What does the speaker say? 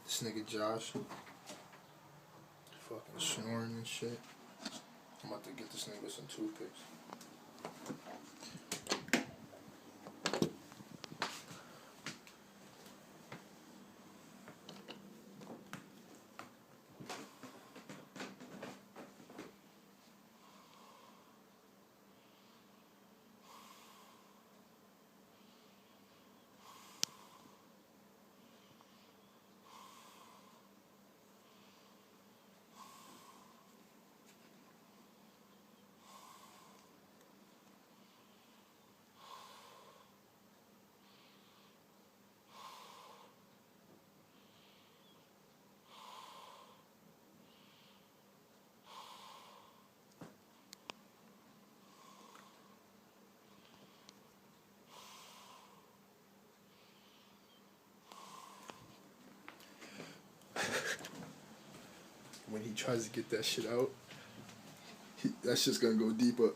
This nigga Josh, fucking snoring and shit. I'm about to get this nigga some toothpicks. When he tries to get that shit out, that shit's gonna go deeper.